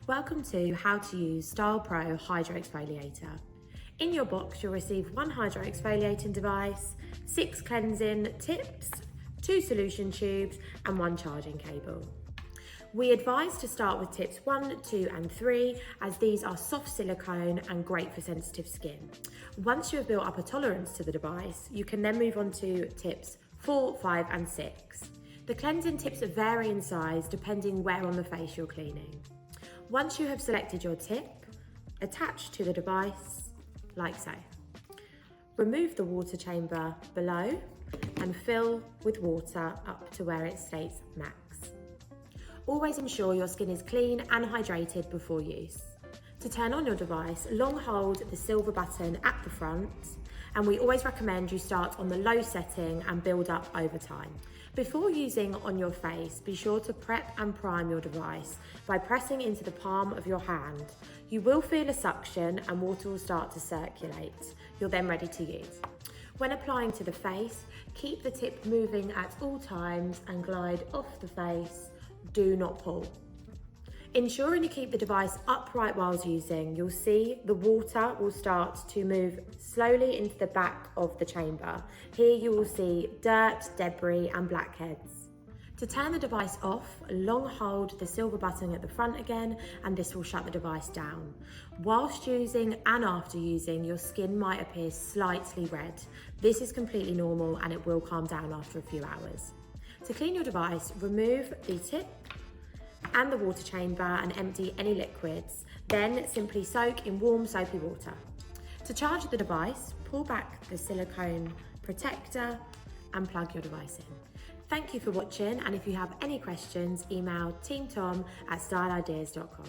Welcome to how to use STYLPRO Hydro Exfoliator. In your box you'll receive one hydro exfoliating device, 6 cleansing tips, 2 solution tubes and 1 charging cable. We advise to start with tips 1, 2 and 3 as these are soft silicone and great for sensitive skin. Once you have built up a tolerance to the device, you can then move on to tips 4, 5 and 6. The cleansing tips vary in size depending where on the face you're cleaning. Once you have selected your tip, attach to the device like so. Remove the water chamber below and fill with water up to where it states max. Always ensure your skin is clean and hydrated before use. To turn on your device, long hold the silver button at the front, and we always recommend you start on the low setting and build up over time. Before using on your face, be sure to prep and prime your device by pressing into the palm of your hand. You will feel a suction and water will start to circulate. You're then ready to use. When applying to the face, keep the tip moving at all times and glide off the face. Do not pull. Ensuring you keep the device upright whilst using, you'll see the water will start to move slowly into the back of the chamber. Here you will see dirt, debris and blackheads. To turn the device off, long hold the silver button at the front again and this will shut the device down. Whilst using and after using, your skin might appear slightly red. This is completely normal and it will calm down after a few hours. To clean your device, remove the tip and the water chamber and empty any liquids. Then simply soak in warm soapy water. To charge the device, pull back the silicone protector and plug your device in. Thank you for watching, and if you have any questions, email teamtom@styleideas.com.